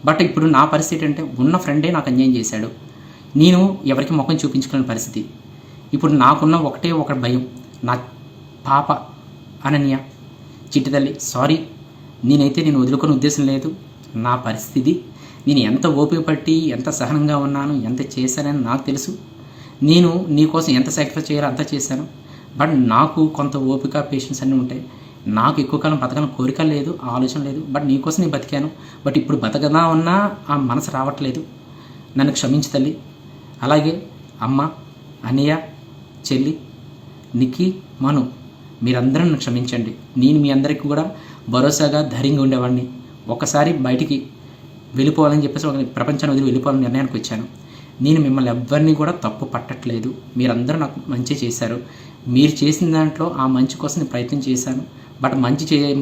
But ఇప్పుడు నా పరిస్థితి అంటే ఉన్న ఫ్రెండే నాకు అన్యాయం చేశాడు. నేను ఎవరికి ముఖం చూపించుకునే పరిస్థితి. ఇప్పుడు నాకున్న ఒకటే ఒక భయం, నా పాప అనన్య చిట్టి తల్లి సారీ, నేను వదులుకునే ఉద్దేశం లేదు. నా పరిస్థితి, నేను ఎంత ఓపిక పట్టి ఎంత సహనంగా ఉన్నాను, ఎంత చేశానని నాకు తెలుసు. నేను నీకోసం ఎంత సాక్రిఫైస్ చేయాలో అంతా చేశాను. బట్ నాకు కొంత ఓపిక పేషెన్స్ అన్నీ ఉంటాయి. నాకు ఎక్కువ కాలం బతకాలని కోరిక లేదు, ఆలోచన లేదు. బట్ నీకోసం నేను బతికాను. బట్ ఇప్పుడు బతకదా ఉన్నా ఆ మనసు రావట్లేదు. నన్ను క్షమించు తల్లి. అలాగే అమ్మ, అన్నయ్య, చెల్లి, నిక్కి, మను, మీరందరూ నన్ను క్షమించండి. నేను మీ అందరికీ కూడా భరోసాగా ధైర్యంగా ఉండేవాడిని. ఒకసారి బయటికి వెళ్ళిపోవాలని చెప్పేసి ఒక ప్రపంచాన్ని వదిలి వెళ్ళిపోవాలని నిర్ణయానికి వచ్చాను. నేను మిమ్మల్ని ఎవ్వరిని కూడా తప్పు పట్టట్లేదు. మీరందరూ నాకు మంచి చేశారు. మీరు చేసిన దాంట్లో ఆ మంచి కోసం నేను ప్రయత్నం చేశాను. బట్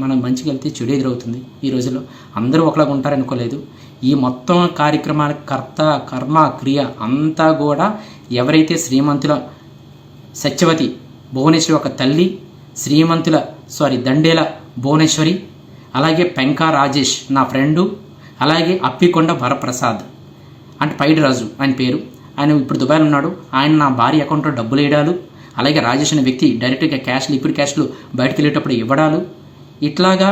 మనం మంచికి వెళ్తే చెడు ఎదురవుతుంది. ఈ రోజుల్లో అందరూ ఒకలాగా ఉంటారనుకోలేదు. ఈ మొత్తం కార్యక్రమాల కర్త, కర్మ, క్రియ అంతా కూడా ఎవరైతే శ్రీమంతుల సత్యవతి భువనేశ్వరి ఒక తల్లి, దండేల భువనేశ్వరి, అలాగే పెంకా రాజేష్ నా ఫ్రెండు, అలాగే అప్పికొండ వరప్రసాద్ అంటే పైడి రాజు ఆయన పేరు. ఆయన ఇప్పుడు దుబాయ్లో ఉన్నాడు. ఆయన నా భార్య అకౌంట్లో డబ్బులు వేయడాలు, అలాగే రాజేష్ అనే వ్యక్తి డైరెక్ట్గా లిక్విడ్ క్యాష్లు బయటకు వెళ్ళేటప్పుడు ఇవ్వడాలు ఇట్లాగా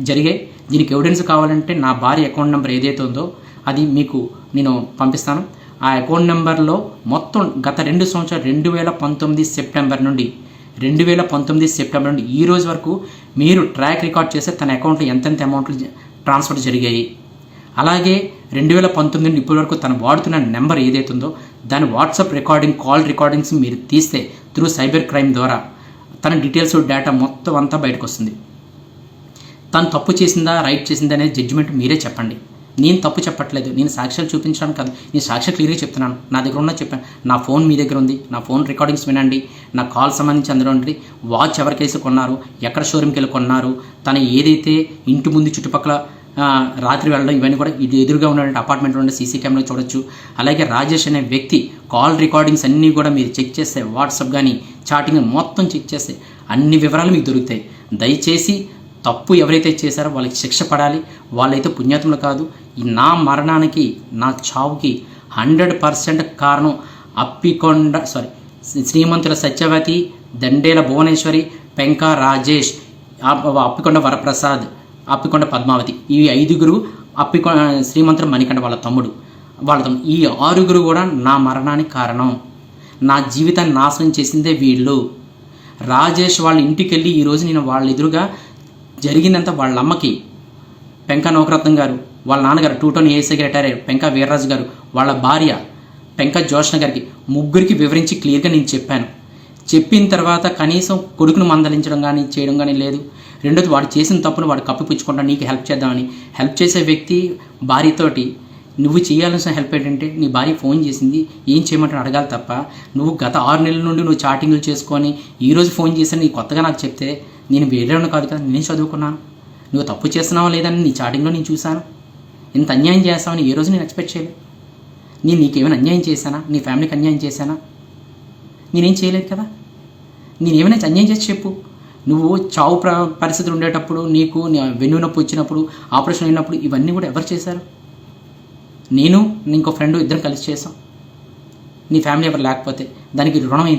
జరిగాయి. దీనికి ఎవిడెన్స్ కావాలంటే నా భార్య అకౌంట్ నెంబర్ ఏదైతే ఉందో అది మీకు నేను పంపిస్తాను. ఆ అకౌంట్ నెంబర్లో మొత్తం గత 2 సంవత్సరాలు 2019 సెప్టెంబర్ నుండి ఈ రోజు వరకు మీరు ట్రాక్ రికార్డ్ చేస్తే తన అకౌంట్లో ఎంతెంత అమౌంట్లు ట్రాన్స్ఫర్ జరిగాయి. అలాగే 2019 నుండి ఇప్పటి వరకు తను వాడుతున్న నెంబర్ ఏదైతే ఉందో దాని వాట్సాప్ రికార్డింగ్, కాల్ రికార్డింగ్స్ మీరు తీస్తే త్రూ సైబర్ క్రైమ్ ద్వారా తన డీటెయిల్స్, డేటా మొత్తం అంతా బయటకు వస్తుంది. తను తప్పు చేసిందా, రైట్ చేసిందా అనేది జడ్జిమెంట్ మీరే చెప్పండి. నేను తప్పు చెప్పట్లేదు, నేను సాక్ష్యాలు చూపించడానికి కాదు, నేను సాక్ష్యాలు క్లియర్గా చెప్తున్నాను. నా దగ్గర ఉన్న చెప్పాను. నా ఫోన్ మీ దగ్గర ఉంది, నా ఫోన్ రికార్డింగ్స్ వినండి, నా కాల్ సంబంధించి అందులో ఉండి వాచ్ ఎవరికేసి కొన్నారు, ఎక్కడ షోరూమ్కి వెళ్ళి కొన్నారు, తను ఏదైతే ఇంటి ముందు చుట్టుపక్కల రాత్రి వెళ్ళడం ఇవన్నీ కూడా ఇది ఎదురుగా ఉన్నటువంటి అపార్ట్మెంట్లో ఉండే సీసీ కెమెరా చూడొచ్చు. అలాగే రాజేష్ అనే వ్యక్తి కాల్ రికార్డింగ్స్ అన్నీ కూడా మీరు చెక్ చేస్తే, వాట్సాప్ కానీ చాటింగ్ మొత్తం చెక్ చేస్తే అన్ని వివరాలు మీకు దొరుకుతాయి. దయచేసి తప్పు ఎవరైతే చేశారో వాళ్ళకి శిక్ష పడాలి. వాళ్ళైతే పుణ్యాత్ములు కాదు. నా మరణానికి, నా చావుకి 100% కారణం శ్రీమంతుల సత్యవతి, దండేల భువనేశ్వరి, పెంకా రాజేష్, అప్పికొండ వరప్రసాద్, అప్పికొండ పద్మావతి. ఈ 5 శ్రీమంతుల మణికంఠ వాళ్ళ తమ్ముడు. ఈ 6 కూడా నా మరణానికి కారణం. నా జీవితాన్ని నాశనం చేసిందే వీళ్ళు. రాజేష్ వాళ్ళ ఇంటికి వెళ్ళి ఈరోజు నేను వాళ్ళ ఎదురుగా జరిగిందంతా వాళ్ళ అమ్మకి, పెంకా నౌకరత్నం గారు, వాళ్ళ నాన్నగారు 2 టౌన్ ఏఎస్ఐగా రిటైర్ అయ్యారు పెంకా వీర్రాజు గారు, వాళ్ళ భార్య పెంకా జోష్ణ గారికి, ముగ్గురికి వివరించి క్లియర్గా నేను చెప్పాను. చెప్పిన తర్వాత కనీసం కొడుకును మందలించడం కానీ చేయడం కానీ లేదు. రెండోది వాడు చేసిన తప్పును వాడు కప్పిపుచ్చుకుంటా నీకు హెల్ప్ చేద్దామని హెల్ప్ చేసే వ్యక్తి భార్యతోటి నువ్వు చేయాల్సిన హెల్ప్ ఏంటంటే నీ భార్య ఫోన్ చేసింది ఏం చేయమంటే అడగాలి తప్ప నువ్వు గత 6 నెలల నుండి నువ్వు చాటింగ్లు చేసుకొని ఈరోజు ఫోన్ చేసి నీ కొత్తగా నాకు చెప్తే నేను వేరేవాడిని కాదు కదా, నేను చదువుకున్నాను. నువ్వు తప్పు చేస్తున్నావా లేదని నీ చాటింగ్లో నేను చూశాను. ఇంత అన్యాయం చేస్తావని ఏ రోజు నేను ఎక్స్పెక్ట్ చేయలేదు. నీకేమైనా అన్యాయం చేశానా? నీ ఫ్యామిలీకి అన్యాయం చేశానా? నేనేం చేయలేదు కదా. నేనేమైనా అన్యాయం చేసి చెప్పు. నువ్వు చావు పరిస్థితులు ఉండేటప్పుడు, నీకు వెన్ను నొప్పి వచ్చినప్పుడు, ఆపరేషన్ అయినప్పుడు ఇవన్నీ కూడా ఎవరు చేశారు? నేను ఇంకో ఫ్రెండ్ ఇద్దరం కలిసి చేసాం. నీ ఫ్యామిలీ ఎవరు లేకపోతే దానికి రుణం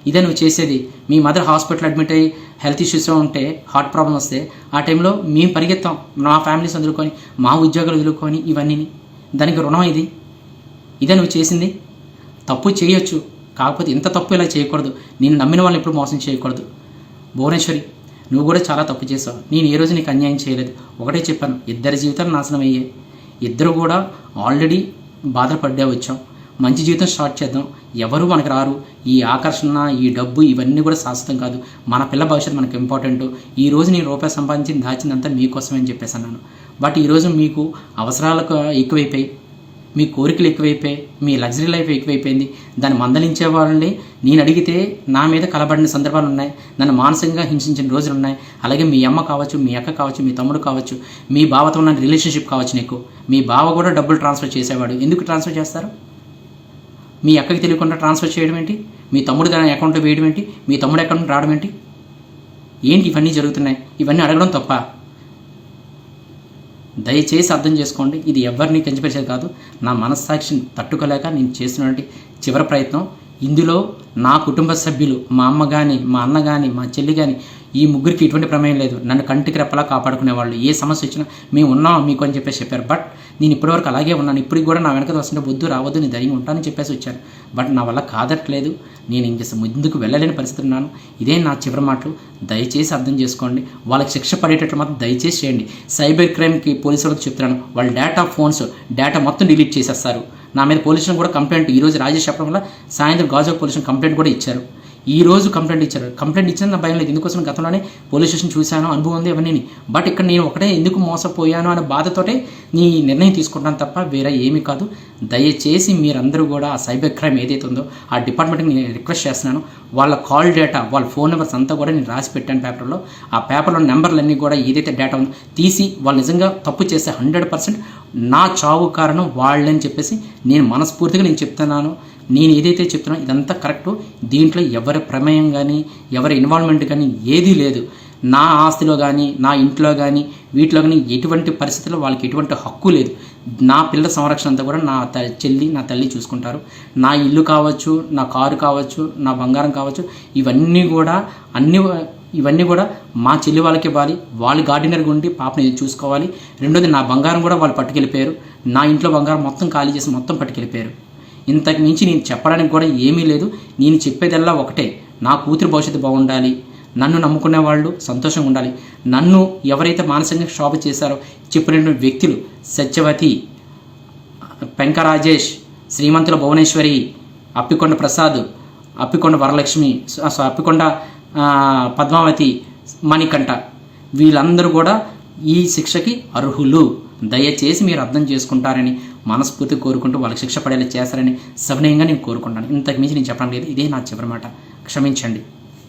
ఇదే నువ్వు చేసేది. మీ మదర్ హాస్పిటల్ అడ్మిట్ అయ్యి హెల్త్ ఇష్యూస్ ఉంటే, హార్ట్ ప్రాబ్లం వస్తే ఆ టైంలో మేము పరిగెత్తాం, మా ఫ్యామిలీస్ వదులుకొని, మా ఉద్యోగాలు వదులుకొని, ఇవన్నీ దానికి రుణం ఇదే నువ్వు చేసింది. తప్పు చేయొచ్చు, కాకపోతే ఇంత తప్పు ఇలా చేయకూడదు. నేను నమ్మిన వాళ్ళని ఎప్పుడు మోసం చేయకూడదు. భువనేశ్వరి, నువ్వు కూడా చాలా తప్పు చేసావు. నేను ఏ రోజు నీకు అన్యాయం చేయలేదు. ఒకటే చెప్పాను, 2 జీవితాలు నాశనం అయ్యాయి. 2 కూడా ఆల్రెడీ బాధపడ్డే వచ్చాం. మంచి జీవితం స్టార్ట్ చేద్దాం. ఎవరు మనకు రారు. ఈ ఆకర్షణ, ఈ డబ్బు ఇవన్నీ కూడా శాశ్వతం కాదు. మన పిల్ల భవిష్యత్తు మనకు ఇంపార్టెంట్. ఈరోజు నేను రూపాయి సంపాదించింది దాచిందంతా మీకోసమే అని చెప్పేసి అన్నాను. బట్ ఈరోజు మీకు అవసరాలకు ఎక్కువైపోయి, మీ కోరికలు ఎక్కువైపోయి, మీ లగ్జరీ లైఫ్ ఎక్కువైపోయింది. దాన్ని మందలించే వాళ్ళని నేను అడిగితే నా మీద కలబడిన సందర్భాలు ఉన్నాయి. నన్ను మానసికంగా హింసించిన రోజులు ఉన్నాయి. అలాగే మీ అమ్మ కావచ్చు, మీ అక్క కావచ్చు, మీ తమ్ముడు కావచ్చు, మీ బావతో ఉన్న రిలేషన్షిప్ కావచ్చు. నీకు మీ బావ కూడా డబ్బులు ట్రాన్స్ఫర్ చేసేవాడు. ఎందుకు ట్రాన్స్ఫర్ చేస్తారు? మీ అక్కకి తెలియకుండా ట్రాన్స్ఫర్ చేయడం ఏంటి? మీ తమ్ముడు దాని అకౌంట్లో వేయడం ఏంటి? మీ తమ్ముడు అకౌంట్ రావడం ఏంటి? ఇవన్నీ జరుగుతున్నాయి. ఇవన్నీ అడగడం తప్ప? దయచేసి అర్థం చేసుకోండి. ఇది ఎవరిని కించపరిచేది కాదు, నా మనస్సాక్షిని తట్టుకోలేక నేను చేస్తున్నటువంటి చివరి ప్రయత్నం. ఇందులో నా కుటుంబ సభ్యులు, మా అమ్మ కానీ, మా అన్న కానీ, మా చెల్లి కానీ, ఈ ముగ్గురికి ఎటువంటి ప్రమేయం లేదు. నన్ను కంటికి రెప్పలా కాపాడుకునేవాళ్ళు. ఏ సమస్య వచ్చినా మేము ఉన్నాం మీకు అని చెప్పేసి చెప్పారు. బట్ నేను ఇప్పటివరకు అలాగే ఉన్నాను. ఇప్పటికి కూడా నా వెనక వస్తుంటే వద్దు రావద్దు, నేను ధైర్యం ఉంటానని చెప్పేసి వచ్చాను. బట్ నా వల్ల కాదట్లేదు. నేను ఇంక ముందుకు వెళ్ళలేని పరిస్థితి ఉన్నాను. ఇదే నా చివరి మాటలు. దయచేసి అర్థం చేసుకోండి. వాళ్ళకి శిక్ష పడేటట్లు మాత్రం దయచేసి చేయండి. సైబర్ క్రైమ్కి పోలీసులకు చెప్తున్నాను, వాళ్ళ డేటా మొత్తం డిలీట్ చేసేస్తారు. నా మీద పోలీసులను కూడా కంప్లైంట్ ఈరోజు రాజేష్ చెప్పడం వల్ల సాయంత్రం గాజువాక పోలీసులు కంప్లైంట్ కూడా ఇచ్చారు. ఈ రోజు కంప్లైంట్ ఇచ్చిన నా భయం లేదు. ఎందుకోసం గతంలోనే పోలీస్ స్టేషన్ చూశాను, అనుభవం ఉంది అవన్నీ. బట్ ఇక్కడ నేను ఒకటే ఎందుకు మోసపోయాను అనే బాధతోటే నీ నిర్ణయం తీసుకుంటాను తప్ప వేరే ఏమీ కాదు. దయచేసి మీరందరూ కూడా ఆ సైబర్ క్రైమ్ ఏదైతే ఉందో ఆ డిపార్ట్మెంట్కి నేను రిక్వెస్ట్ చేస్తున్నాను. వాళ్ళ కాల్ డేటా, వాళ్ళ ఫోన్ నెంబర్స్ అంతా కూడా నేను రాసి పెట్టాను పేపర్లో. ఆ పేపర్లో నెంబర్లన్నీ కూడా ఏదైతే డేటా ఉందో తీసి వాళ్ళు నిజంగా తప్పు చేస్తే 100% నా చావు కారణం వాళ్ళని చెప్పేసి నేను మనస్ఫూర్తిగా నేను చెప్తున్నాను. నేను ఏదైతే చెప్తున్నానో ఇదంతా కరెక్టు. దీంట్లో ఎవరి ప్రమేయం కానీ, ఎవరి ఇన్వాల్వ్మెంట్ కానీ ఏదీ లేదు. నా ఆస్తిలో కానీ, నా ఇంట్లో కానీ, వీటిలో కానీ ఎటువంటి పరిస్థితుల్లో వాళ్ళకి ఎటువంటి హక్కు లేదు. నా పిల్లల సంరక్షణ అంతా కూడా నా చెల్లి, నా తల్లి చూసుకుంటారు. నా ఇల్లు కావచ్చు, నా కారు కావచ్చు, నా బంగారం కావచ్చు, ఇవన్నీ కూడా మా చెల్లి వాళ్ళకి ఇవ్వాలి. వాళ్ళు గార్డెనర్గా ఉండి పాపని చూసుకోవాలి. రెండోది నా బంగారం కూడా వాళ్ళు పట్టుకెళ్ళిపోయారు. నా ఇంట్లో బంగారం మొత్తం ఖాళీ చేసి మొత్తం పట్టుకెళ్ళిపోయారు. ఇంతకు మించి నేను చెప్పడానికి కూడా ఏమీ లేదు. నేను చెప్పేదల్లా ఒకటే, నా కూతురు భవిష్యత్తు బాగుండాలి, నన్ను నమ్ముకునే వాళ్ళు సంతోషంగా ఉండాలి. నన్ను ఎవరైతే మానసికంగా క్షోభ చేశారో చెప్పినటువంటి వ్యక్తులు సత్యవతి, పెంక రాజేష్, శ్రీమంతుల భువనేశ్వరి, అప్పికొండ ప్రసాద్, అప్పికొండ వరలక్ష్మి, అప్పికొండ పద్మావతి, మణికంఠ, వీళ్ళందరూ కూడా ఈ శిక్షకి అర్హులు. దయచేసి మీరు అర్థం చేసుకుంటారని మనస్ఫూర్తి కోరుకుంటూ వాళ్ళకి శిక్ష పడేలా చేస్తారని సవినయంగా నేను కోరుకుంటాను. ఇంతకు మించి నేను చెప్పడం లేదు. ఇదే నా చివరి మాట. క్షమించండి.